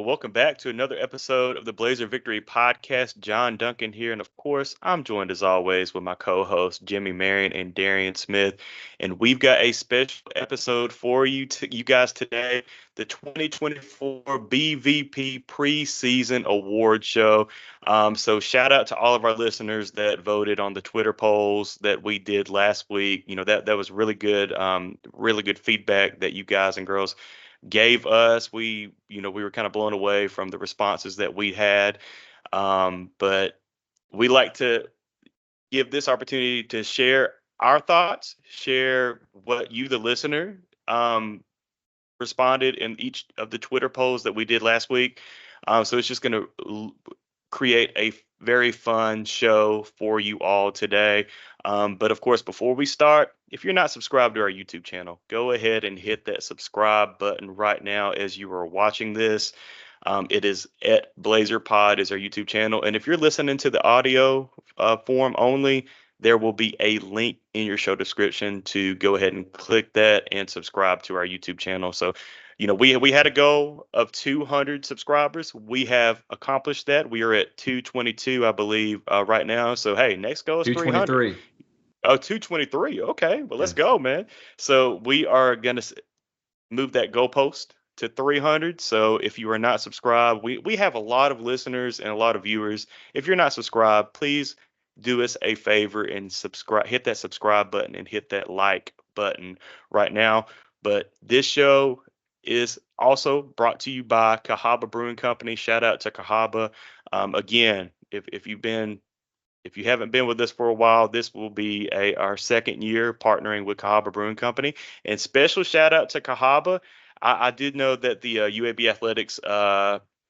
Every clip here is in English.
Welcome back to another episode of the Blazer Victory Podcast. John Duncan here, and of course, I'm joined as always with my co-hosts Jimmy Marion and Darian Smith, and we've got a special episode for you guys today: the 2024 BVP preseason award show. So shout out to all of our listeners that voted on the Twitter polls that we did last week. That was really good feedback that you guys and girls gave us. We were kind of blown away from the responses that we had. But we like to give this opportunity to share our thoughts, share what you, the listener, responded in each of the Twitter polls that we did last week. So it's just going to create a very fun show for you all today. But of course, before we start, if you're not subscribed to our YouTube channel, go ahead and hit that subscribe button right now as you are watching this. It is at Blazer Pod is our YouTube channel. And if you're listening to the audio form only, there will be a link in your show description to go ahead and click that and subscribe to our YouTube channel. So, we had a goal of 200 subscribers. We have accomplished that. We are at 222, I believe, right now. So, hey, next goal is 300. 223. Oh, 223. Okay, well, let's Yeah. go, man. So we are gonna move that goalpost to 300. So if you are not subscribed, we have a lot of listeners and a lot of viewers. If you're not subscribed, please do us a favor and subscribe. Hit that subscribe button and hit that like button right now. But this show is also brought to you by Cahaba Brewing Company. Shout out to Cahaba. Again, if you haven't been with us for a while, this will be our second year partnering with Cahaba Brewing Company. And special shout out to Cahaba. I did know that the UAB Athletics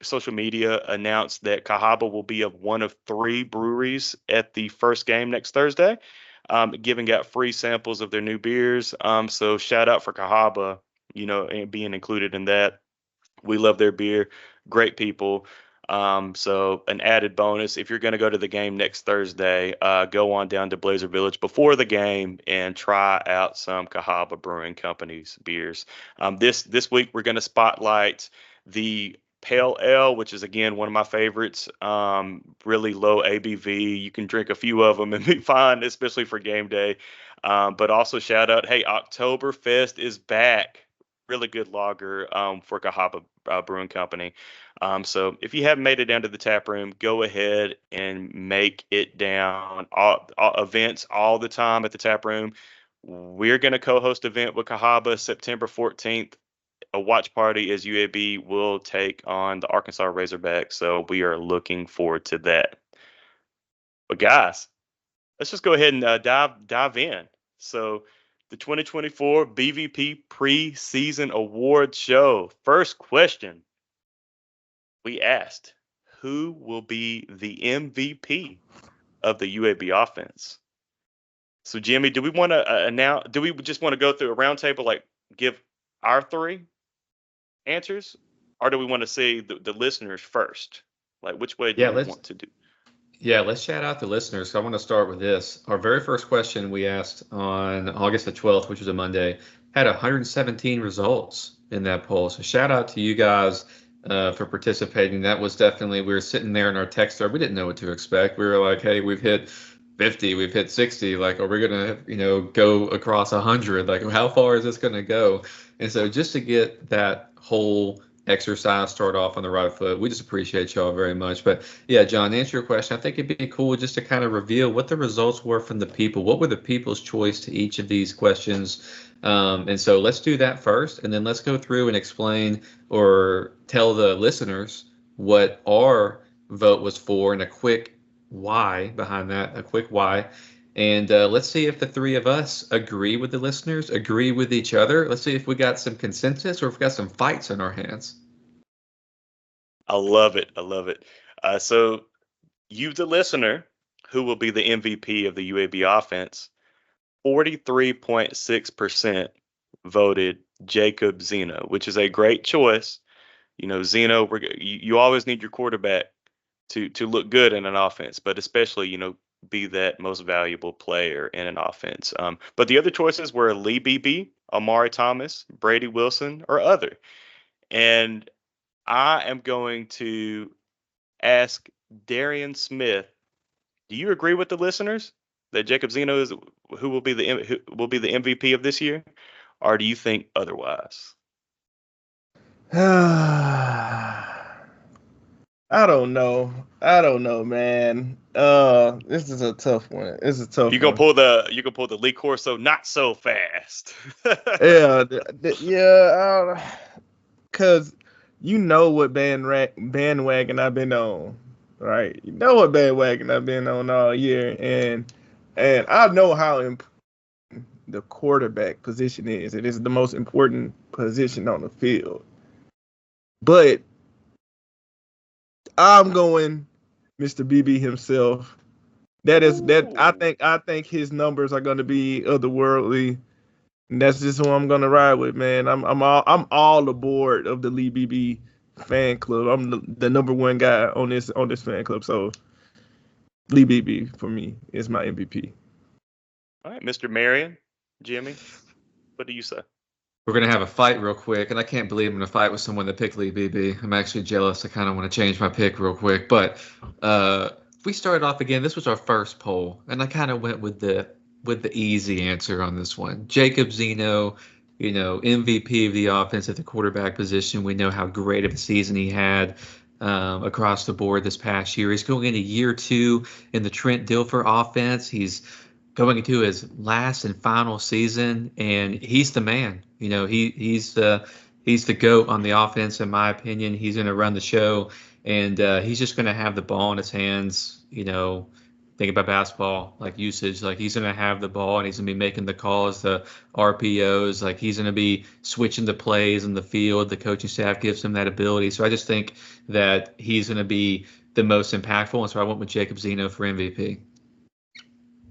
social media announced that Cahaba will be of one of three breweries at the first game next Thursday, giving out free samples of their new beers. So shout out for Cahaba, and being included in that. We love their beer. Great people. So an added bonus, if you're going to go to the game next Thursday, go on down to Blazer Village before the game and try out some Cahaba Brewing Company's beers. This week we're going to spotlight the Pale Ale, which is again one of my favorites. Really low ABV. You can drink a few of them and be fine, especially for game day. But also shout out, hey, Oktoberfest is back. Really good lager for Cahaba Brewing Company. So if you haven't made it down to the tap room, go ahead and make it down. All events all the time at the tap room. We're going to co-host an event with Cahaba September 14th. A watch party as UAB will take on the Arkansas Razorbacks. So we are looking forward to that. But guys, let's just go ahead and dive in. So the 2024 BVP preseason award show. First question we asked, who will be the MVP of the UAB offense? So Jimmy, do we want to announce? Do we just want to go through a roundtable, like give our three answers, or do we want to see the listeners first? Like, which way do Yeah, we let's want to do? yeah, let's shout out the listeners. So I want to start with this. Our very first question we asked on August the 12th, which was a Monday, had 117 results in that poll. So shout out to you guys for participating. That was definitely, we were sitting there in our text thread. We didn't know what to expect. We were like, hey, we've hit 50, we've hit 60. Like, are we going to, go across 100? Like, how far is this going to go? And so just to get that whole exercise start off on the right foot, we just appreciate y'all very much. But yeah, John, to answer your question, I think it'd be cool just to kind of reveal what the results were from the people. What were the people's choice to each of these questions? And so let's do that first, and then let's go through and explain or tell the listeners what our vote was for and a quick why behind that, a quick why. And let's see if the three of us agree with the listeners, agree with each other. Let's see if we got some consensus or if we got some fights on our hands. I love it. I love it. So you, the listener, who will be the MVP of the UAB offense, 43.6% voted Jacob Zeno, which is a great choice. Zeno, you always need your quarterback to look good in an offense, but especially, be that most valuable player in an offense. But the other choices were Lee Beebe, Amari Thomas, Brady Wilson, or other. And I am going to ask Darian Smith. Do you agree with the listeners that Jacob Zeno is who will be the MVP of this year, or do you think otherwise? I don't know. I don't know, man. This is a tough one. It's a tough one. You can pull the Lee Corso not so fast. Yeah, yeah. Cause you know what bandwagon I've been on, right? You know what bandwagon I've been on all year, and I know how important the quarterback position is. It is the most important position on the field. But I'm going Mr. BB himself. That Ooh. I think his numbers are going to be otherworldly. And that's just who I'm gonna ride with, man. I'm all aboard of the Lee BB fan club. I'm the number one guy on this fan club. So Lee BB for me is my MVP. All right, Mr. Marion, Jimmy, what do you say? We're gonna have a fight real quick, and I can't believe I'm gonna fight with someone that picked Lee BB. I'm actually jealous. I kind of want to change my pick real quick, but if we started off again, this was our first poll, and I kind of went with the easy answer on this one. Jacob Zeno, MVP of the offense at the quarterback position. We know how great of a season he had across the board this past year. He's going into year 2 in the Trent Dilfer offense. He's going into his last and final season, and he's the man. He's the GOAT on the offense, in my opinion. He's going to run the show, and he's just going to have the ball in his hands. Think about basketball, like usage. Like, he's going to have the ball, and he's going to be making the calls, the RPOs. Like, he's going to be switching the plays in the field. The coaching staff gives him that ability. So I just think that he's going to be the most impactful, and so I went with Jacob Zeno for MVP.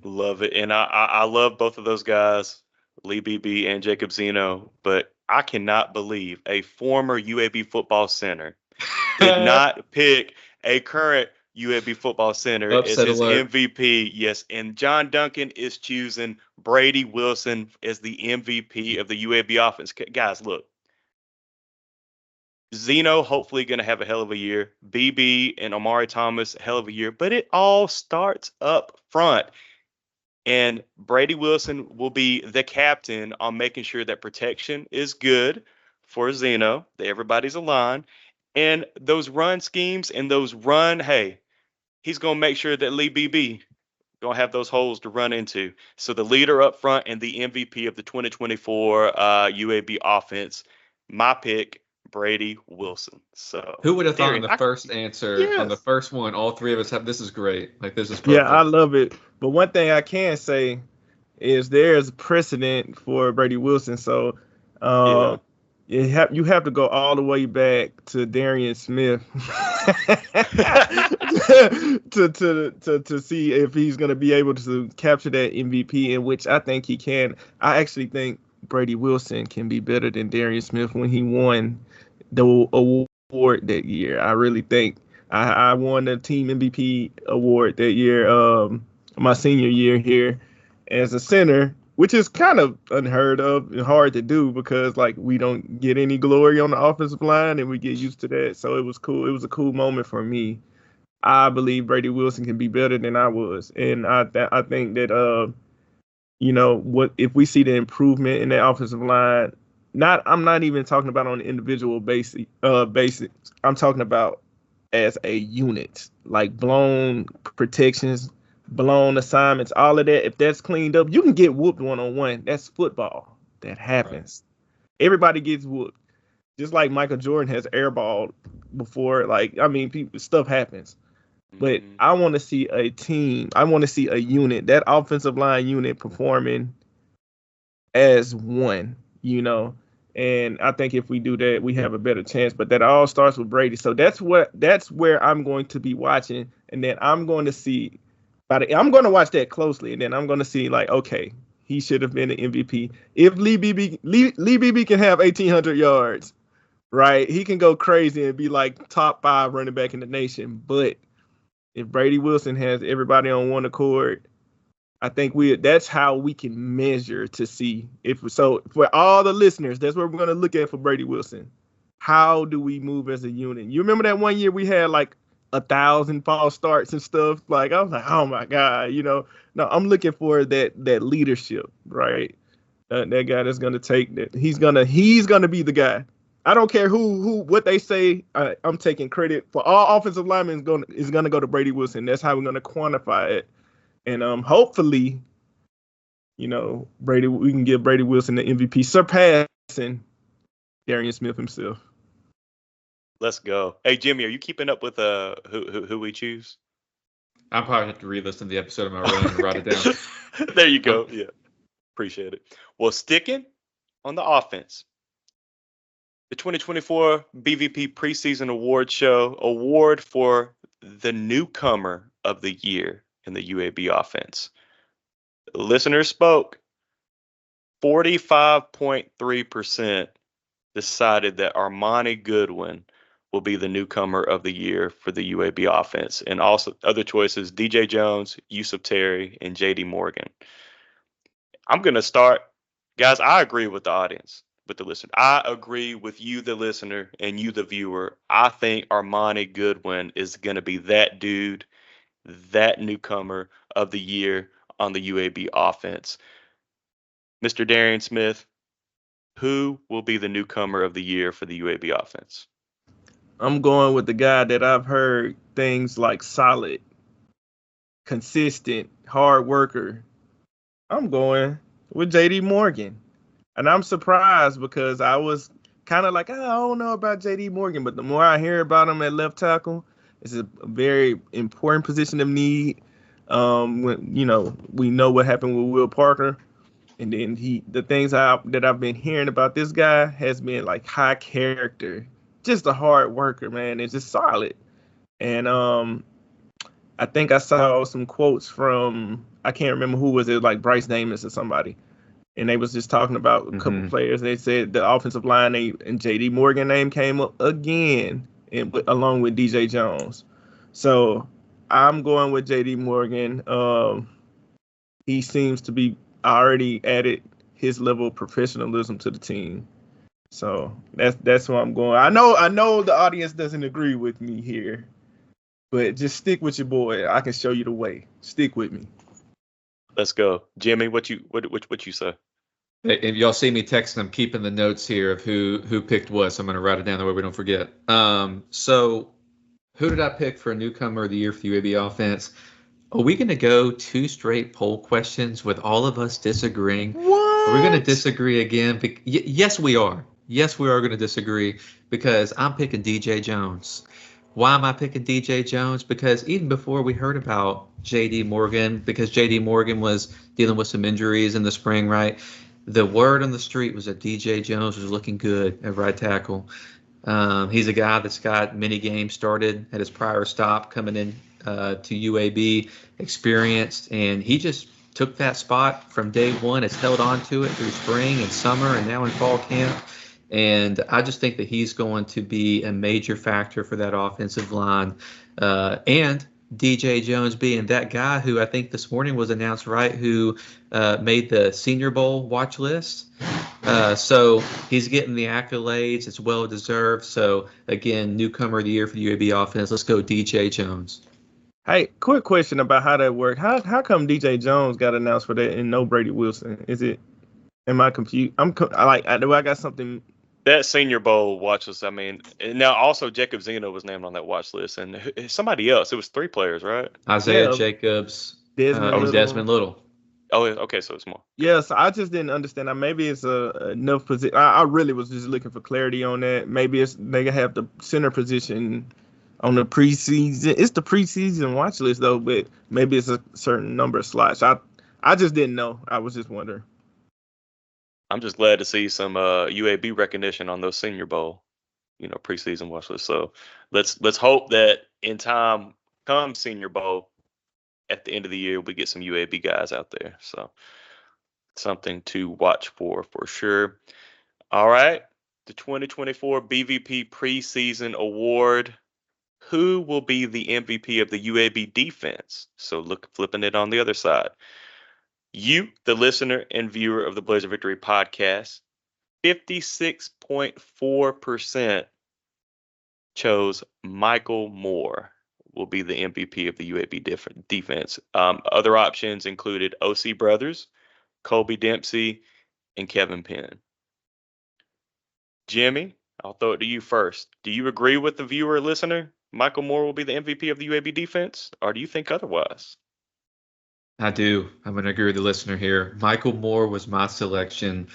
Love it. And I love both of those guys, Lee BB and Jacob Zeno, but I cannot believe a former UAB football center did not pick a current UAB football center as Upset his alert. MVP. Yes, and John Duncan is choosing Brady Wilson as the MVP of the UAB offense. Guys, look, Zeno hopefully going to have a hell of a year. BB and Omari Thomas, hell of a year. But it all starts up front. And Brady Wilson will be the captain on making sure that protection is good for Zeno, that everybody's aligned. And those run schemes and hey, he's going to make sure that Lee BB going to have those holes to run into. So the leader up front and the MVP of the 2024 UAB offense, my pick, Brady Wilson. So, Who would have thought on Darian, the first answer, on the yes. first one, all three of us have this is great. Like, this is Yeah, I perfect. love it. But one thing I can say is there's precedent for Brady Wilson. So Yeah. um, you have to go all the way back to Darian Smith to see if he's going to be able to capture that MVP, in which I think he can. I actually think Brady Wilson can be better than Darian Smith when he won the award that year. I really think I won the team MVP award that year, my senior year here as a center, which is kind of unheard of and hard to do because like we don't get any glory on the offensive line and we get used to that. So it was cool. It was a cool moment for me. I believe Brady Wilson can be better than I was, and I think that what if we see the improvement in that offensive line. I'm not even talking about on an individual basis. I'm talking about as a unit, like blown protections, blown assignments, all of that. If that's cleaned up, you can get whooped 1-on-1. That's football. That Right. happens. Everybody gets whooped. Just like Michael Jordan has airballed before. Like, I mean, stuff happens. But Mhm. I want to see a team. I want to see a unit, that offensive line unit performing as one, you know. And I think if we do that, we have a better chance. But that all starts with Brady. So that's where I'm going to be watching, and then I'm going to see. I'm going to watch that closely, and then I'm going to see like, okay, he should have been an MVP. If Lee BB can have 1,800 yards, right? He can go crazy and be like top 5 running back in the nation. But if Brady Wilson has everybody on one accord, I think that's how we can measure to see if so for all the listeners, that's what we're gonna look at for Brady Wilson. how do we move as a unit? You remember that one year we had like 1,000 false starts and stuff? Like I was like, oh my God, No, I'm looking for that leadership, right? That guy that's gonna take that. He's gonna be the guy. I don't care who what they say. I'm taking credit for all offensive linemen is gonna go to Brady Wilson. That's how we're gonna quantify it. And hopefully, we can give Brady Wilson the MVP, surpassing Darian Smith himself. Let's go. Hey Jimmy, are you keeping up with who we choose? I probably have to re-listen to the episode of my run and write it down. There you go. Yeah, appreciate it. Well, sticking on the offense, the 2024 BVP preseason award show award for the newcomer of the year in the UAB offense. Listeners spoke. 45.3% decided that Armani Goodwin will be the newcomer of the year for the UAB offense. And also other choices, DJ Jones, Yusuf Terry, and JD Morgan. I'm going to start. Guys, I agree with the audience, with the listener. I agree with you, the listener, and you, the viewer. I think Armani Goodwin is going to be that dude, that newcomer of the year on the UAB offense. Mr. Darian Smith, who will be the newcomer of the year for the UAB offense? I'm going with the guy that I've heard things like solid, consistent, hard worker. I'm going with JD Morgan. And I'm surprised because I was kind of like, I don't know about JD Morgan, but the more I hear about him at left tackle, it's a very important position of need. We know what happened with Will Parker. And then the things that I've been hearing about this guy has been like high character, just a hard worker, man. It's just solid. And I think I saw some quotes from, I can't remember who was it, like Bryce Davis or somebody. And they was just talking about a couple players. They said the offensive line and JD Morgan name came up again, along with DJ Jones. So I'm going with JD Morgan. He seems to be already added his level of professionalism to the team. So that's where I'm going. I know the audience doesn't agree with me here, but just stick with your boy. I can show you the way. Stick with me. Let's go, Jimmy. What you say? If y'all see me texting, I'm keeping the notes here of who picked what, so I'm going to write it down the way we don't forget. So who did I pick for a newcomer of the year for the UAB offense? Are we going to go 2 straight poll questions with all of us disagreeing? What? Are we going to disagree again? Yes, we are. Yes, we are going to disagree because I'm picking DJ Jones. Why am I picking DJ Jones? Because even before we heard about JD Morgan, because JD Morgan was dealing with some injuries in the spring, right? The word on the street was that DJ Jones was looking good at right tackle. He's a guy that's got many games started at his prior stop coming in to UAB, experienced, and he just took that spot from day one. Has held on to it through spring and summer and now in fall camp. And I just think that he's going to be a major factor for that offensive line. And DJ Jones being that guy who I think this morning was announced, right, who made the Senior Bowl watch list. So he's getting the accolades. It's well deserved. So, again, newcomer of the year for the UAB offense. Let's go DJ Jones. Hey, quick question about how that worked. How come DJ Jones got announced for that and no Brady Wilson? Am I confused? Do I got something? That Senior Bowl watch list. I mean, and now also Jacob Zeno was named on that watch list, and somebody else. It was 3 players, right? Isaiah Jacobs, Desmond Little. Oh, okay, so it's more. Yes, I just didn't understand that. Maybe it's enough position. I really was just looking for clarity on that. Maybe they have the center position on the preseason. It's the preseason watch list though, but maybe it's a certain number of slots. I just didn't know. I was just wondering. I'm just glad to see some UAB recognition on those Senior Bowl, preseason watch lists. So let's hope that in time come Senior Bowl at the end of the year we get some UAB guys out there. So something to watch for sure. All right, the 2024 BVP preseason award. Who will be the MVP of the UAB defense? So flipping it on the other side. You, the listener and viewer of the Blazer Victory podcast, 56.4% chose Michael Moore will be the MVP of the UAB defense. Other options included OC Brothers, Colby Dempsey, and Kevin Penn. Jimmy, I'll throw it to you first. Do you agree with the viewer listener? Michael Moore will be the MVP of the UAB defense, or do you think otherwise? I do. I'm going to agree with the listener here. Michael Moore was my selection.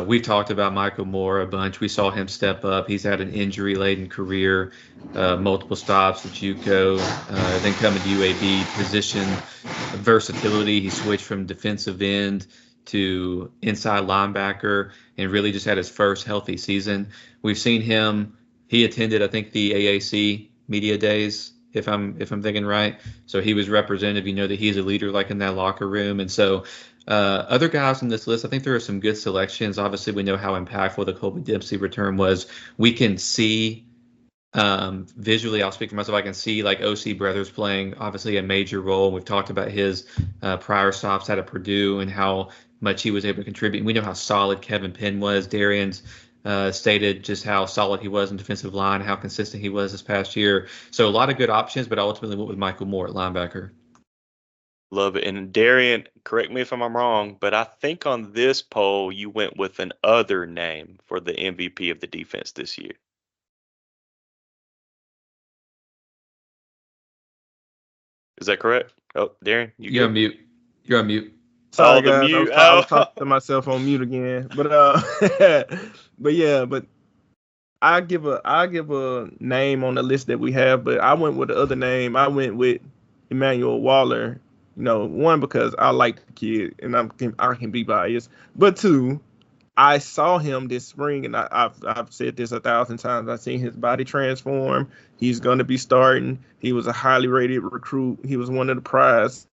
We've talked about Michael Moore a bunch. We saw him step up. He's had an injury-laden career, multiple stops at JUCO, then coming to UAB. Position versatility. He switched from defensive end to inside linebacker and really just had his first healthy season. We've seen him. He attended, I think, the AAC media days, if I'm thinking right. So he was representative. You know that he's a leader, like in that locker room, and so. Other guys on this list, I think there are some good selections. Obviously, we know how impactful the Colby Dempsey return was. We can see visually, I'll speak for myself, I can see like OC Brothers playing obviously a major role. We've talked about his prior stops out of Purdue and how much he was able to contribute. We know how solid Kevin Penn was. Darian's stated just how solid he was in defensive line, how consistent he was this past year. So a lot of good options, but I ultimately went with Michael Moore at linebacker. Love it. And Darian, correct me if I'm wrong, but I think on this poll you went with an other name for the MVP of the defense this year. Is that correct? Oh, Darian, You're on mute. You're on mute. Sorry, the guys. mute. I was talking to myself on mute again. But I give a name on the list that we have, but I went with the other name. I went with Emmanuel Waller. One, because I like the kid and I can be biased, but two, I saw him this spring, and I've said this 1,000 times. I've seen his body transform. He's going to be starting. He was a highly rated recruit. He was one of the prize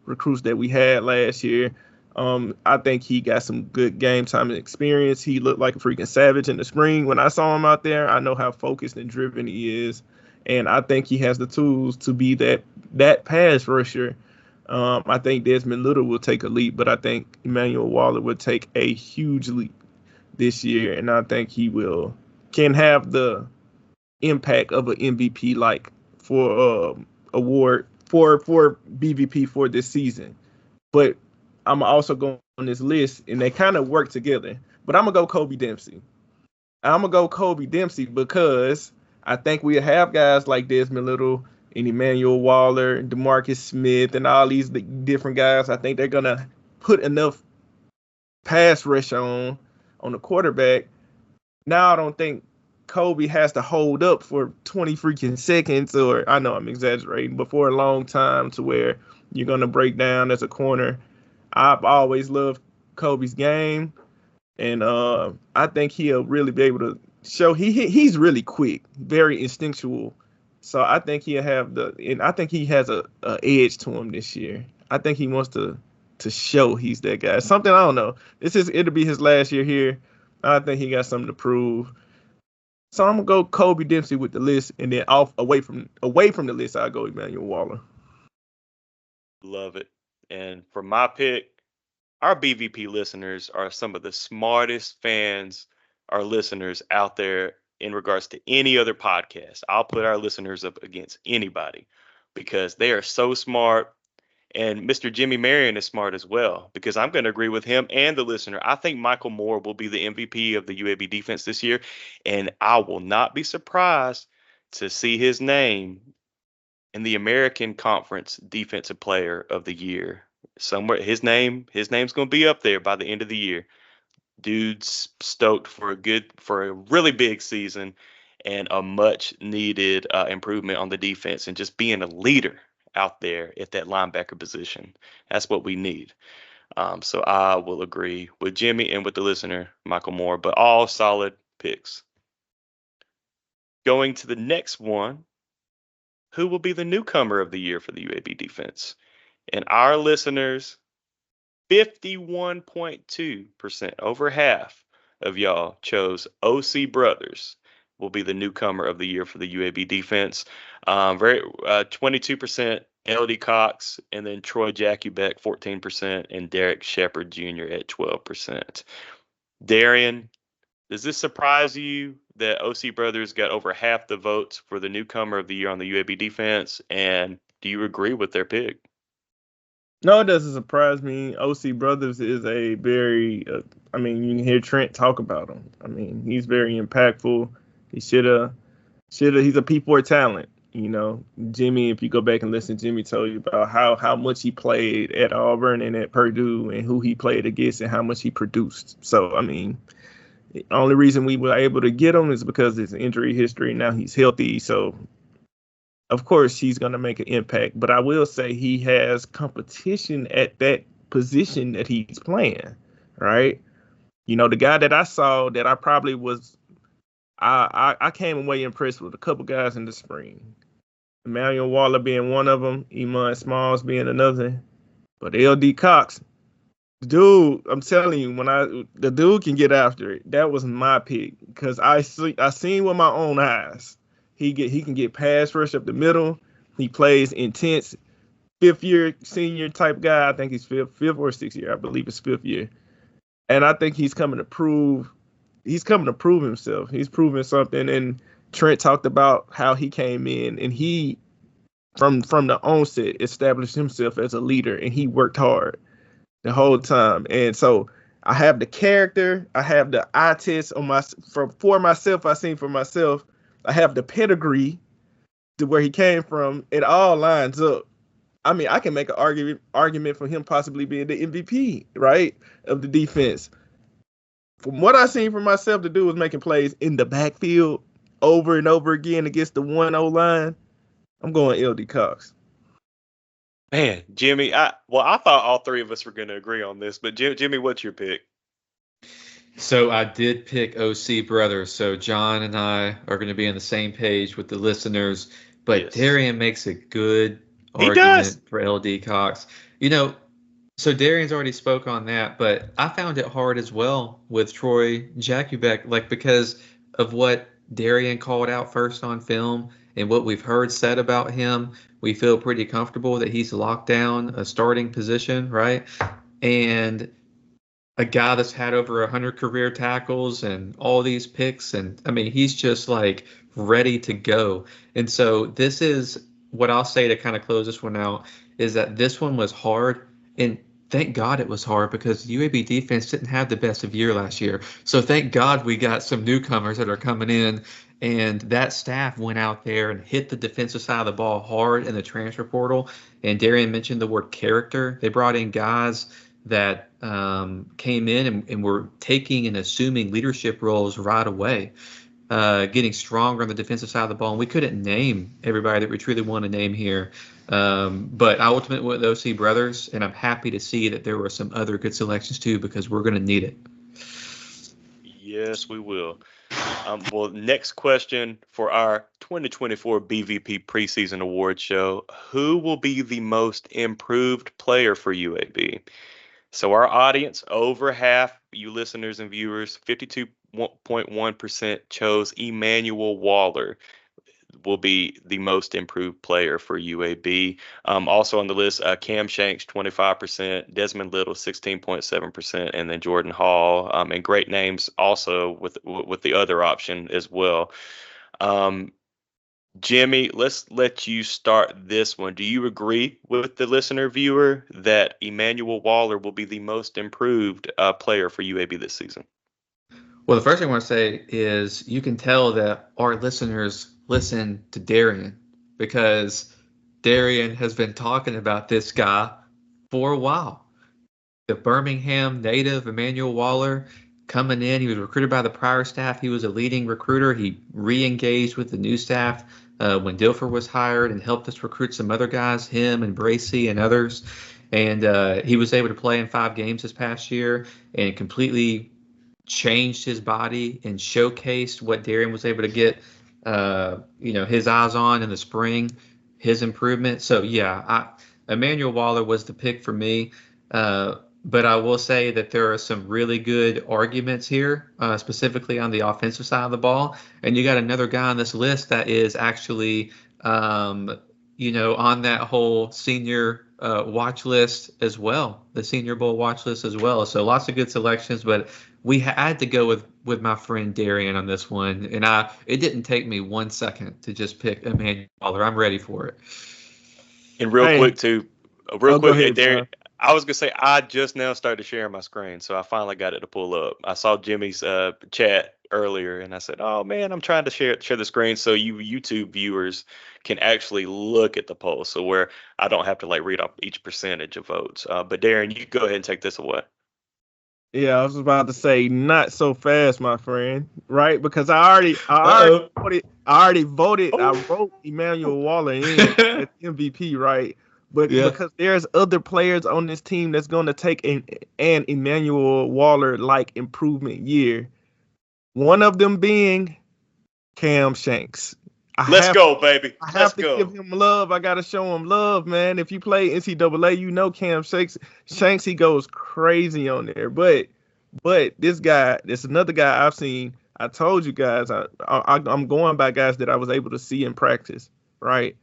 recruits that we had last year. I think he got some good game time and experience. He looked like a freaking savage in the spring. When I saw him out there, I know how focused and driven he is, and I think he has the tools to be that pass rusher. I think Desmond Little will take a leap, but I think Emmanuel Waller will take a huge leap this year, and I think he can have the impact of an MVP like for award for BVP for this season. But I'm also going on this list, and they kind of work together. But I'm gonna go Colby Dempsey. I'm gonna go Colby Dempsey because I think we have guys like Desmond Little and Emmanuel Waller, DeMarcus Smith, and all these different guys. I think they're gonna put enough pass rush on the quarterback. Now I don't think Colby has to hold up for 20 freaking seconds, or I know I'm exaggerating, but for a long time to where you're gonna break down as a corner. I've always loved Colby's game, and I think he'll really be able to show he's really quick, very instinctual. So I think he'll have and I think he has a edge to him this year. I think he wants to show he's that guy. Something, I don't know. It'll be his last year here. I think he got something to prove. So I'm gonna go Colby Dempsey with the list, and then away from the list, I'll go Emmanuel Waller. Love it. And for my pick, our BVP listeners are some of the smartest fans, our listeners out there in regards to any other podcast. I'll put our listeners up against anybody because they are so smart. And Mr. Jimmy Marion is smart as well, because I'm going to agree with him and the listener. I think Michael Moore will be the MVP of the UAB defense this year, and I will not be surprised to see his name in the American Conference Defensive Player of the Year. Somewhere his name's going to be up there by the end of the year. Dude's stoked for a really big season and a much needed improvement on the defense and just being a leader out there at that linebacker position. That's what we need. So I will agree with Jimmy and with the listener, Michael Moore, but all solid picks. Going to the next one, who will be the newcomer of the year for the UAB defense? And our listeners, 51.2%, over half of y'all chose OC Brothers will be the newcomer of the year for the UAB defense. 22% LD Cox, and then Troy Jackubek 14%, and Derek Shepard Jr. at 12%. Darian, Does this surprise you that OC Brothers got over half the votes for the newcomer of the year on the UAB defense? And do you agree with their pick? No, it doesn't surprise me. OC Brothers is a very, I mean, you can hear Trent talk about him. I mean, he's very impactful. He's a P4 talent. You know, Jimmy, if you go back and listen, Jimmy told you about how much he played at Auburn and at Purdue and who he played against and how much he produced. So, I mean, the only reason we were able to get him is because his injury history. Now he's healthy. So, of course, he's going to make an impact. But I will say he has competition at that position that he's playing, right? You know, the guy that I saw that I probably was, I came away impressed with a couple guys in the spring. Emmanuel Waller being one of them, Iman Smalls being another. But LD Cox, dude, I'm telling you, the dude can get after it. That was my pick because I seen with my own eyes. He can get pass rush up the middle. He plays intense, 5th-year senior type guy. I think he's fifth or 6th year. I believe it's 5th year. And I think he's coming to prove himself. He's proving something. And Trent talked about how he came in and he from the onset established himself as a leader, and he worked hard the whole time. And so I have the character, I have the eye test on for myself. I seen for myself. I have the pedigree to where he came from. It all lines up. I mean, I can make an argument for him possibly being the MVP, right, of the defense. From what I seen for myself, the dude was making plays in the backfield over and over again against the 1-0 line. I'm going LD Cox. Man, Jimmy, I thought all three of us were going to agree on this, but Jimmy, what's your pick? So I did pick OC Brothers. So John and I are going to be on the same page with the listeners. But Yes. Darian makes a good He argument does. for LD Cox. You know, so Darian's already spoke on that, but I found it hard as well with Troy Jakubek, like because of what Darian called out first on film and what we've heard said about him. We feel pretty comfortable that he's locked down a starting position, right? And a guy that's had over 100 career tackles and all these picks. And I mean, he's just like ready to go. And so this is what I'll say to kind of close this one out is that this one was hard. And thank God it was hard because the UAB defense didn't have the best of year last year. So thank God we got some newcomers that are coming in. And that staff went out there and hit the defensive side of the ball hard in the transfer portal. And Darian mentioned the word character. They brought in guys that came in and were taking and assuming leadership roles right away, getting stronger on the defensive side of the ball. And we couldn't name everybody that we truly want to name here. But I ultimately went with OC Brothers, and I'm happy to see that there were some other good selections too, because we're going to need it. Yes, we will. Well, next question for our 2024 BVP preseason award show. Who will be the most improved player for UAB? So our audience, over half you listeners and viewers, 52.1% chose Emmanuel Waller will be the most improved player for UAB. Also on the list, Cam Shanks, 25%, Desmond Little, 16.7%, and then Jordan Hall, and great names also with the other option as well. Jimmy, let's let you start this one. Do you agree with the listener viewer that Emmanuel Waller will be the most improved player for UAB this season? Well, the first thing I want to say is you can tell that our listeners listen to Darian because Darian has been talking about this guy for a while. The Birmingham native, Emmanuel Waller, coming in. He was recruited by the prior staff. He was a leading recruiter. He re-engaged with the new staff when Dilfer was hired and helped us recruit some other guys, him and Bracy and others. And he was able to play in 5 games this past year and completely changed his body and showcased what Darian was able to get, his eyes on in the spring, his improvement. So, yeah, Emmanuel Waller was the pick for me. But I will say that there are some really good arguments here, specifically on the offensive side of the ball. And you got another guy on this list that is actually, on that whole senior watch list as well, the Senior Bowl watch list as well. So lots of good selections. But we had to go with my friend Darian on this one, and it didn't take me 1 second to just pick Emmanuel Waller. I'm ready for it. And real Hey, quick too, oh, go ahead, there. John. I was gonna say I just now started sharing my screen, so I finally got it to pull up. I saw Jimmy's chat earlier, and I said, "Oh man, I'm trying to share the screen so you YouTube viewers can actually look at the poll, so where I don't have to like read off each percentage of votes." But Darren, you go ahead and take this away. Yeah, I was about to say not so fast, my friend. Right? Because Uh I already voted. I Oh, wrote Emmanuel Waller in oh. as MVP, right? But Yeah. because there's other players on this team that's going to take an Emmanuel Waller like improvement year. One of them being Cam Shanks. I let's have go, baby. I Let's have to give go. him love. I gotta show him love, man. If you play NCAA, you know Cam Shanks, he goes crazy on there. But this another guy I've seen. I told you guys, I'm going by guys that I was able to see in practice, right?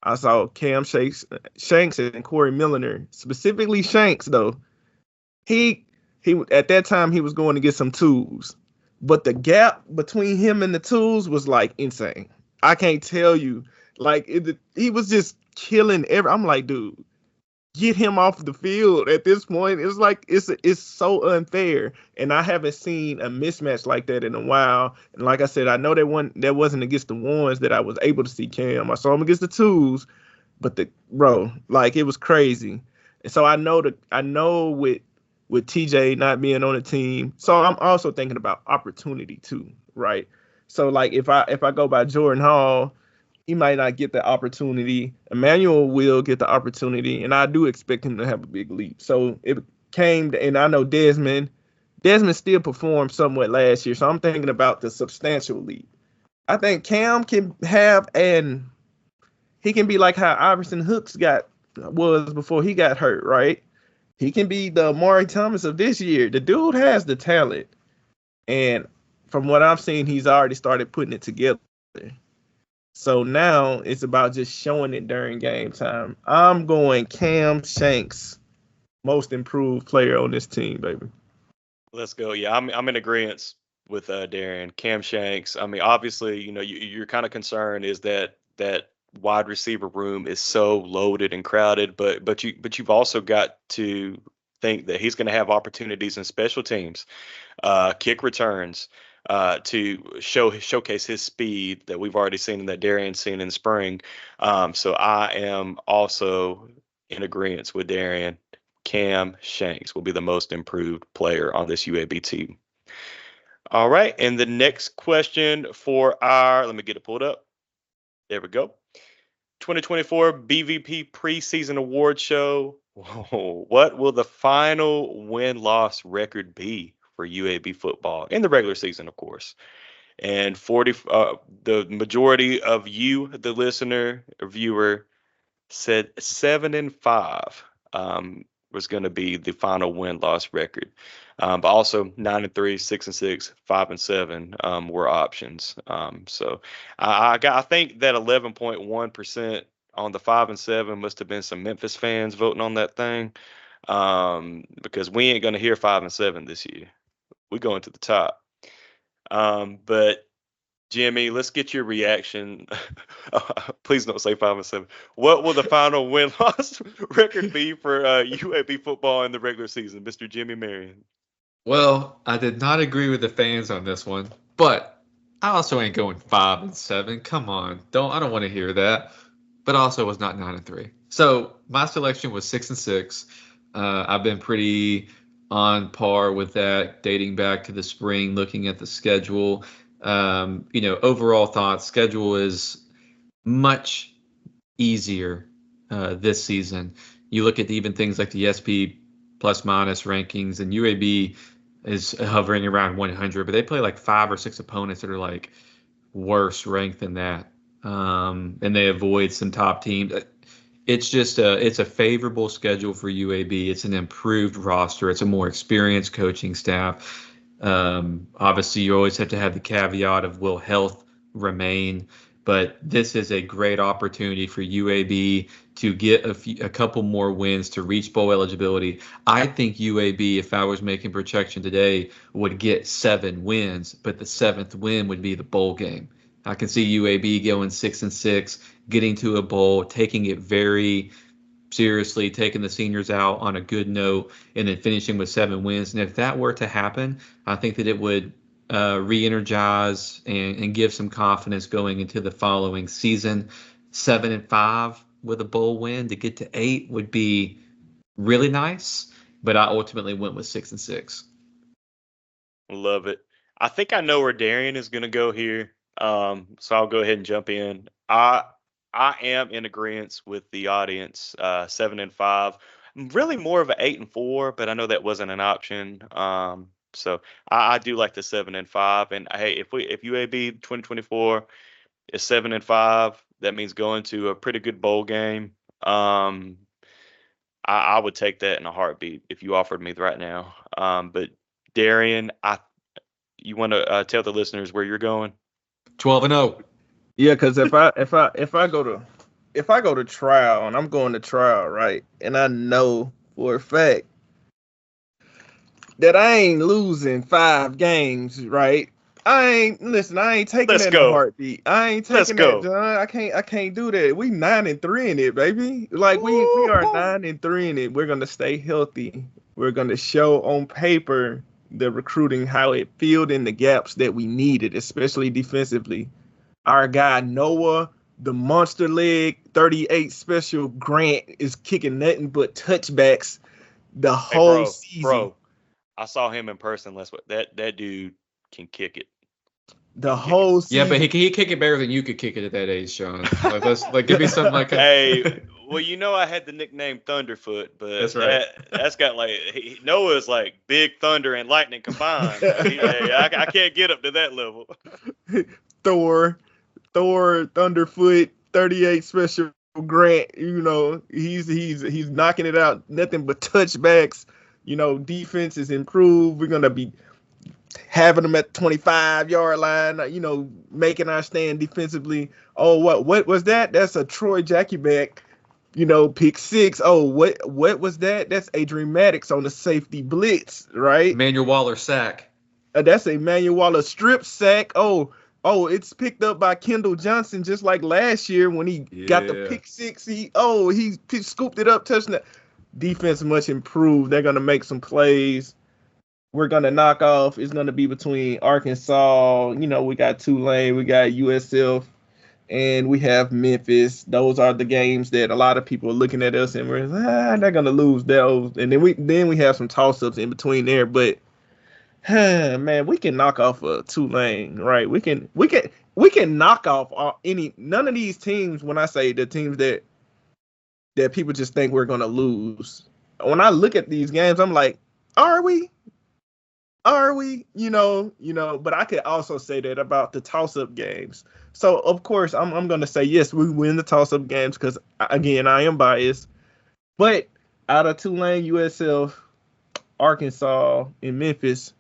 I saw Shanks and Corey Milliner, specifically Shanks though. He at that time he was going to get some tools, but the gap between him and the tools was like insane. I can't tell you, he was just killing every. I'm like, dude, get him off the field at this point. It's like it's so unfair, and I haven't seen a mismatch like that in a while. And like I said, I know that wasn't against the ones that I was able to see Cam. I saw him against the twos, but the bro, like it was crazy. And so I know with TJ not being on the team. So I'm also thinking about opportunity too, right? So like if I go by Jordan Hall, he might not get the opportunity. Emmanuel will get the opportunity, and I do expect him to have a big leap. So it came, and I know Desmond still performed somewhat last year, so I'm thinking about the substantial leap. I think Cam can have, and he can be like how Iverson Hooks was before he got hurt, right? He can be the Amari Thomas of this year. The dude has the talent, and from what I've seen, he's already started putting it together. So now it's about just showing it during game time. I'm going Cam Shanks, most improved player on this team, baby. Let's go. Yeah, I'm in agreement with Darren. Cam Shanks. I mean, obviously, you're kind of concerned is that wide receiver room is so loaded and crowded, but you've also got to think that he's going to have opportunities in special teams, kick returns, to showcase his speed that we've already seen and that Darian's seen in spring. So I am also in agreement with Darian. Cam Shanks will be the most improved player on this UAB team. All right. And the next question let me get it pulled up. There we go. 2024 BVP preseason award show. Whoa, what will the final win loss record be for UAB football in the regular season, of course? And the majority of you, the listener or viewer, said 7-5 was going to be the final win loss record. But also 9-3, 6-6, 5-7 were options. So I think that 11.1% on the 5-7 must have been some Memphis fans voting on that thing, because we ain't going to hear 5-7 this year. We're going to the top. But Jimmy, let's get your reaction. Please don't say 5-7. What will the final win loss record be for UAB football in the regular season, Mr. Jimmy Marion? Well, I did not agree with the fans on this one, but I also ain't going 5-7. Come on, I don't want to hear that. But also was not 9-3. So my selection was 6-6. I've been pretty on par with that, dating back to the spring, looking at the schedule. Overall thoughts, schedule is much easier this season. You look at even things like the SP plus minus rankings, and UAB is hovering around 100, but they play like 5 or 6 opponents that are like worse ranked than that, and they avoid some top teams. It's just it's a favorable schedule for UAB. It's an improved roster. It's a more experienced coaching staff. Obviously, you always have to have the caveat of will health remain. but this is a great opportunity for UAB to get a couple more wins to reach bowl eligibility. I think UAB, if I was making projection today, would get 7 wins, but the 7th win would be the bowl game. I can see UAB going 6-6, getting to a bowl, taking it very seriously, taking the seniors out on a good note, and then finishing with 7 wins. And if that were to happen, I think that it would re-energize and give some confidence going into the following season. 7-5 with a bowl win to get to 8 would be really nice, but I ultimately went with 6-6. Love it. I think I know where Darian is going to go here. So I'll go ahead and jump in. I am in agreement with the audience. 7-5. Really more of an 8-4, but I know that wasn't an option. So I do like the 7-5. And hey, if UAB 2024 is 7-5, that means going to a pretty good bowl game. I would take that in a heartbeat if you offered me right now. But Darian, you want to tell the listeners where you're going? 12-0. Yeah, because if I go to trial and I'm going to trial, right, and I know for a fact that I ain't losing 5 games, right? I ain't taking Let's that in a go. heartbeat. I ain't Let's taking go. that, John. I can't do that. We 9-3 in it, baby. Like we are 9-3 in it. We're gonna stay healthy. We're gonna show on paper the recruiting how it filled in the gaps that we needed, especially defensively. Our guy Noah, the monster leg 38 special Grant is kicking nothing but touchbacks the Hey, whole season. bro, I saw him in person last week. That dude can kick it. The whole season. Yeah, but he kick it better than you could kick it at that age, Sean. Like give me something like a. Hey, well, I had the nickname Thunderfoot, but That's right. That's got like Noah's like big thunder and lightning combined. I can't get up to that level. Thor, Thunderfoot, 38 special Grant. He's knocking it out. Nothing but touchbacks. Defense is improved. We're gonna be having them at the 25-yard line, making our stand defensively. Oh, what was that? That's a Troy Jackieback, pick 6. Oh, what was that? That's Adrian Maddox on the safety blitz, right? Emmanuel Waller sack. That's a Emmanuel Waller strip sack. Oh, it's picked up by Kendall Johnson just like last year when he got the pick 6. He scooped it up, touchdown. Defense much improved. They're gonna make some plays. We're going to knock off. It's going to be between Arkansas. We got Tulane. We got USF. And we have Memphis. Those are the games that a lot of people are looking at us and we're they're going to lose those. And then we have some toss-ups in between there. But, man, we can knock off a Tulane, right? We can knock off none of these teams. When I say the teams that people just think we're going to lose. When I look at these games, I'm like, are we? But I could also say that about the toss-up games. So, of course, I'm going to say, yes, we win the toss-up games because, again, I am biased. But out of Tulane, USF, Arkansas, and Memphis,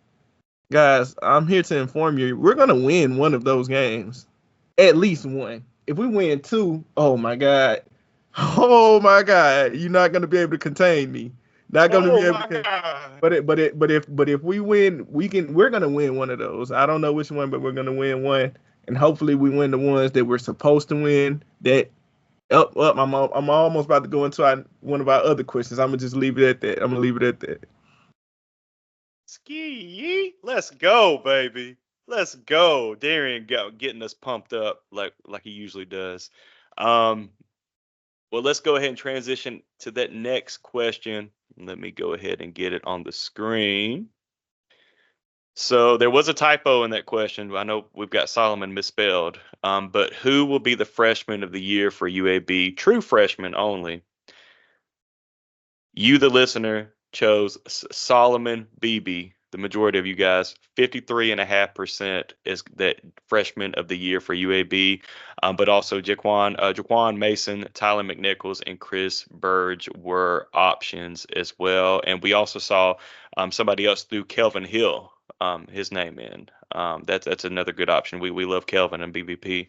guys, I'm here to inform you, we're going to win one of those games. At least one. If we win 2, oh, my God. You're not going to be able to contain me. Not gonna be able to, but if we win, we're gonna win one of those. I don't know which one, but we're gonna win one, and hopefully we win the ones that we're supposed to win. That I'm almost about to go into one of our other questions. I'm gonna just leave it at that. Ski, let's go, baby. Let's go. Darian getting us pumped up like he usually does. Well, let's go ahead and transition to that next question. Let me go ahead and get it on the screen. So there was a typo in that question. I know we've got Solomon misspelled, but who will be the freshman of the year for UAB? True freshman only. You, the listener, chose Solomon Beebe. The majority of you guys, 53.5% is that freshman of the year for UAB, but also Jaquan Mason, Tyler McNichols, and Chris Burge were options as well. And we also saw somebody else threw Kelvin Hill his name in. That's another good option. We love Kelvin and BVP.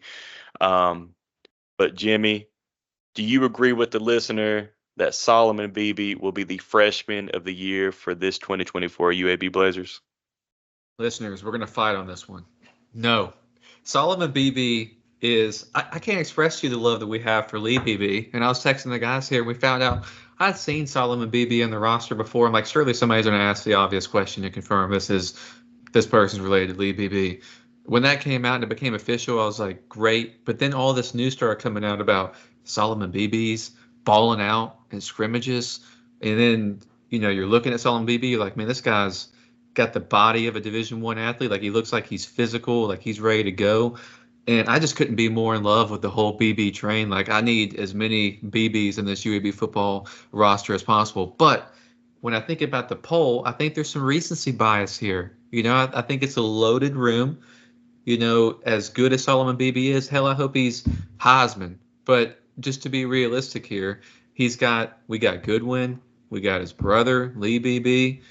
But Jimmy, do you agree with the listener that Solomon Beebe will be the freshman of the year for this 2024 UAB Blazers? Listeners, we're going to fight on this one. No. Solomon BB is, I can't express to you the love that we have for Lee BB. And I was texting the guys here, and we found out I'd seen Solomon BB in the roster before. I'm like, surely somebody's going to ask the obvious question to confirm this person's related to Lee BB. When that came out and it became official, I was like, great. But then all this news started coming out about Solomon BB's balling out in scrimmages. And then, you're looking at Solomon BB, you're like, man, this guy's got the body of a Division I athlete. Like, he looks like he's physical, like he's ready to go. And I just couldn't be more in love with the whole BB train. Like, I need as many BBs in this UAB football roster as possible. But when I think about the poll, I think there's some recency bias here. I think it's a loaded room. As good as Solomon BB is, hell, I hope he's Heisman. But just to be realistic here, we got Goodwin, we got his brother, Lee BB.